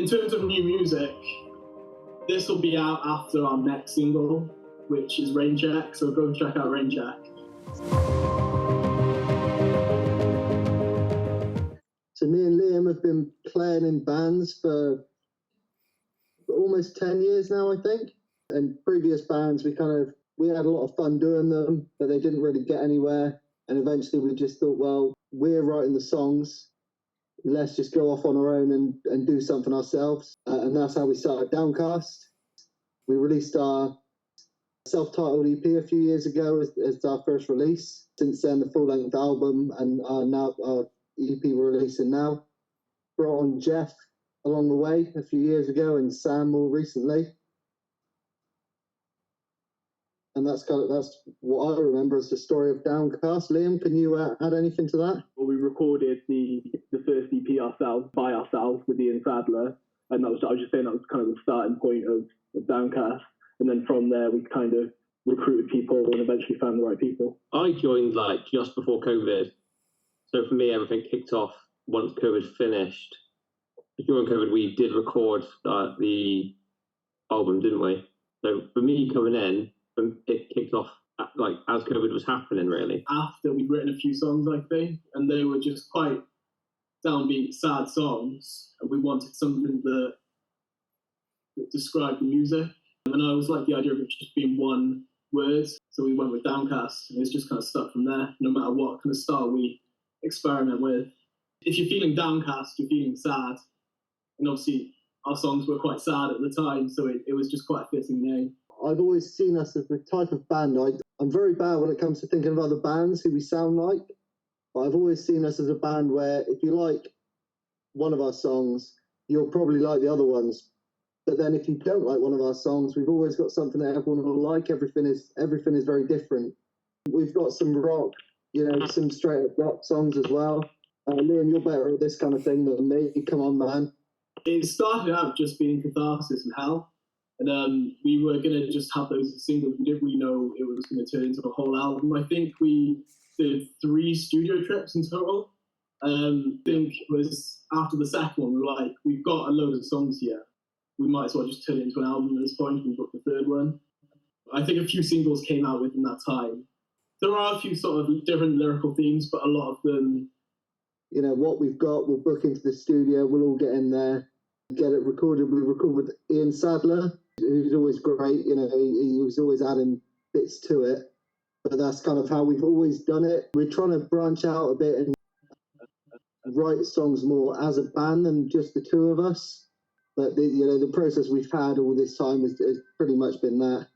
In terms of new music, this will be out after our next single, which is Raincheck, so go and check out Raincheck. So me and Liam have been playing in bands for almost 10 years now, I think. And previous bands, we had a lot of fun doing them, but they didn't really get anywhere. And eventually we just thought, well, we're writing the songs. Let's just go off on our own and do something ourselves. And that's how we started Downcast. We released our self-titled EP a few years ago as our first release. Since then, the full-length album and our EP we're releasing now. Brought on Jeff along the way a few years ago and Sam more recently. And that's what I remember as the story of Downcast. Liam, can you add anything to that? Well, we recorded the first EP by ourselves with Ian Sadler, and I was just saying that was kind of the starting point of Downcast. And then from there, we kind of recruited people and eventually found the right people. I joined just before COVID, so for me, everything kicked off once COVID finished. During COVID, we did record the album, didn't we? So for me coming in, it kicked off as COVID was happening, really. After we'd written a few songs, I think, and they were just quite downbeat, sad songs, and we wanted something that described the music. And I was like the idea of it just being one word, so we went with Downcast, and it's just kind of stuck from there. No matter what kind of style we experiment with, if you're feeling downcast, you're feeling sad, and obviously our songs were quite sad at the time, so it was just quite a fitting name. I've always seen us as the type of band, I'm very bad when it comes to thinking of other bands who we sound like, but I've always seen us as a band where if you like one of our songs, you'll probably like the other ones. But then if you don't like one of our songs, we've always got something that everyone will like. Everything is very different. We've got some rock, some straight up rock songs as well. Liam, you're better at this kind of thing than me. Come on, man. It started out just being catharsis and hell. And we were going to just have those as singles. We didn't really know it was going to turn into a whole album. I think we did 3 studio trips in total. I think it was after the second one, we were like, we've got a load of songs here. We might as well just turn it into an album at this point. We booked the 3rd one. I think a few singles came out within that time. There are a few sort of different lyrical themes, but a lot of them... what we've got, we'll book into the studio, we'll all get in there, get it recorded. We record with Ian Sadler, who's always great. He was always adding bits to it. But that's kind of how we've always done it. We're trying to branch out a bit and write songs more as a band than just the two of us. But the process we've had all this time has pretty much been that.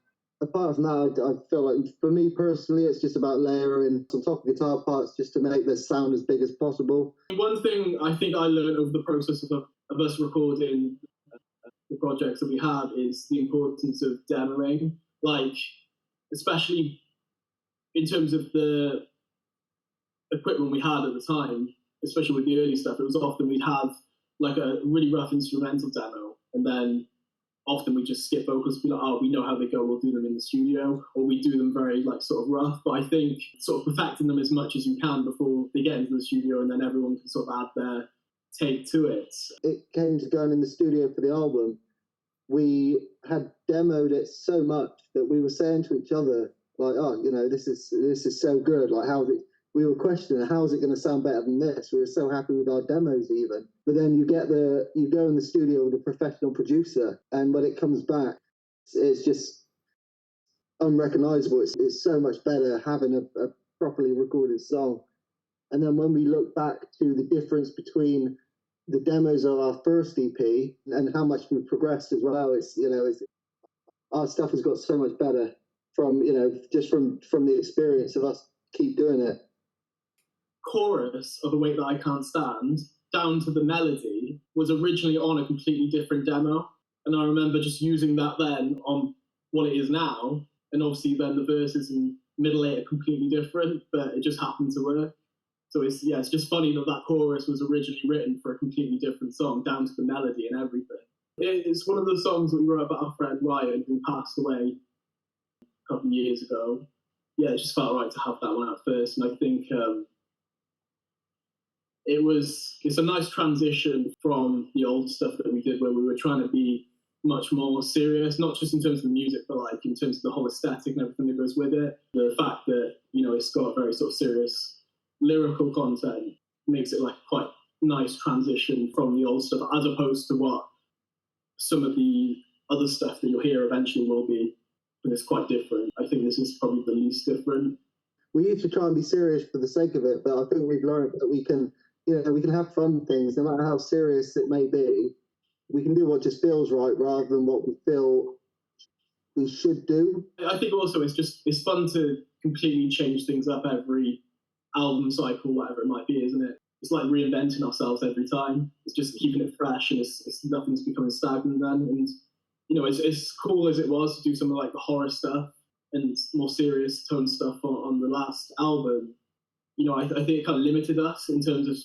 Apart from that, I feel like for me personally, it's just about layering some top guitar parts just to make the sound as big as possible. One thing I think I learned over the process of us recording the projects that we have is the importance of demoing, especially in terms of the equipment we had at the time, especially with the early stuff. It was often we'd have a really rough instrumental demo, and then often we just skip vocals and be like, oh, we know how they go, we'll do them in the studio, or we do them very sort of rough. But I think sort of perfecting them as much as you can before they get into the studio, and then everyone can sort of add their take to it. It came to going in the studio for the album. We had demoed it so much that we were saying to each other, this is so good. We were questioning, how's it going to sound better than this? We were so happy with our demos even. But then you go in the studio with a professional producer, and when it comes back, it's just unrecognizable. It's so much better having a properly recorded song. And then when we look back to the difference between the demos of our first EP and how much we've progressed as well, our stuff has got so much better from the experience of us keep doing it. Chorus of A Weight That I Can't Stand down to the melody was originally on a completely different demo, and I remember just using that then on what it is now, and obviously then the verses and middle eight are completely different, but it just happened to work. So it's just funny that chorus was originally written for a completely different song, down to the melody and everything. It's one of the songs that we wrote about our friend Ryan, who passed away a couple of years ago. Yeah, it just felt right to have that one out first, and I think it's a nice transition from the old stuff that we did, where we were trying to be much more serious, not just in terms of the music, but like in terms of the whole aesthetic and everything that goes with it. The fact that, you know, it's got very sort of serious lyrical content makes it like quite nice transition from the old stuff, as opposed to what some of the other stuff that you'll hear eventually will be. But it's quite different. I think this is probably the least different. We used to try and be serious for the sake of it, but I think we've learned that we can, you know, we can have fun things, no matter how serious it may be. We can do what just feels right rather than what we feel we should do. I think also it's fun to completely change things up every album cycle, whatever it might be, isn't it? It's like reinventing ourselves every time. It's just keeping it fresh, and it's nothing's becoming stagnant then. And you know, it's cool as it was to do some of like the horror stuff and more serious tone stuff on the last album. You know, I think it kind of limited us in terms of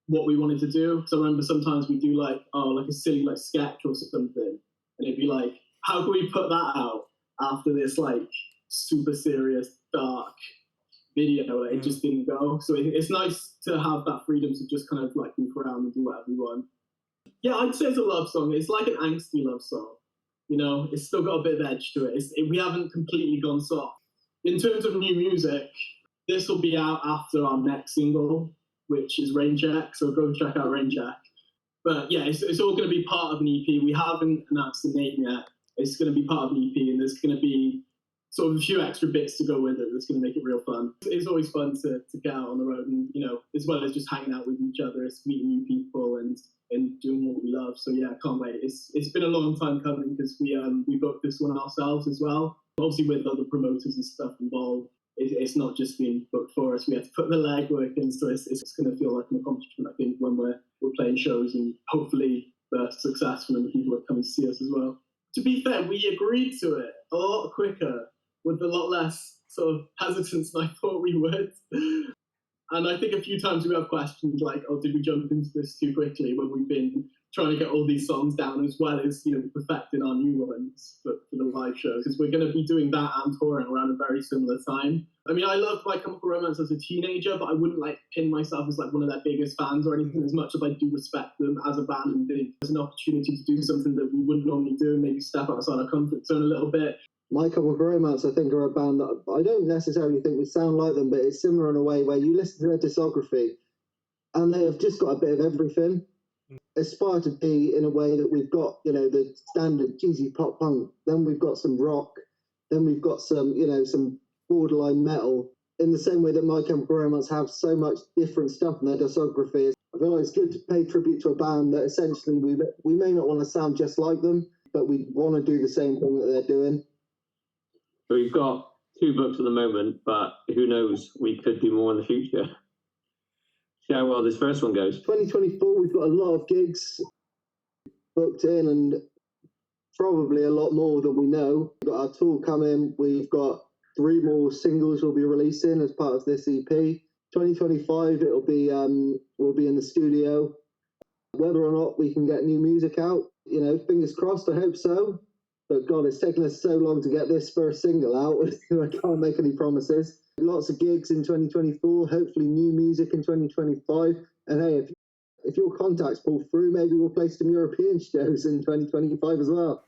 what we wanted to do. So I remember sometimes we do like a silly like sketch or something, and it'd be like, how can we put that out after this like super serious dark video? Like, it just didn't go. So it's nice to have that freedom to just kind of like move around and do whatever we want. Yeah, I'd say it's a love song. It's like an angsty love song. You know, it's still got a bit of edge to it. We haven't completely gone soft. In terms of new music, this will be out after our next single, which is Raincheck. So go check out Raincheck. But yeah, it's all going to be part of an EP. We haven't announced the name yet. It's going to be part of an EP, and there's going to be sort of a few extra bits to go with it that's going to make it real fun. It's always fun to get out on the road, and, you know, as well as just hanging out with each other, it's meeting new people and doing what we love. So yeah, I can't wait. It's been a long time coming, because we booked this one ourselves as well. Obviously with other promoters and stuff involved, it's not just being booked for us. We have to put the legwork in, so it's going to feel like an accomplishment, I think, when we're playing shows, and hopefully they're successful and the people that come and see us as well. To be fair, we agreed to it a lot quicker, with a lot less sort of hesitance than I thought we would. And I think a few times we have questions like, oh, did we jump into this too quickly, when we've been trying to get all these songs down, as well as, you know, perfecting our new ones for the live shows, because we're going to be doing that and touring around a very similar time. I mean, I loved My Chemical Romance as a teenager, but I wouldn't like pin myself as like one of their biggest fans or anything, as much as I do respect them as a band, and think there's an opportunity to do something that we wouldn't normally do, and maybe step outside our comfort zone a little bit. My Chemical Romance, I think, are a band that I don't necessarily think we sound like them, but it's similar in a way where you listen to their discography and they have just got a bit of everything. Aspire to be in a way that we've got, you know, the standard cheesy pop punk, then we've got some rock, then we've got some, you know, some borderline metal, in the same way that My Chemical Romance have so much different stuff in their discography. I feel like it's good to pay tribute to a band that essentially we may not want to sound just like them, but we want to do the same thing that they're doing. So we've got 2 books at the moment, but who knows, we could do more in the future. See how well this first one goes. 2024, we've got a lot of gigs booked in, and probably a lot more than we know. We've got our tour coming. We've got 3 more singles we'll be releasing as part of this EP. 2025, it'll be we'll be in the studio. Whether or not we can get new music out, you know, fingers crossed. I hope so. But God, it's taken us so long to get this first single out. I can't make any promises. Lots of gigs in 2024, hopefully new music in 2025. And hey, if your contacts pull through, maybe we'll play some European shows in 2025 as well.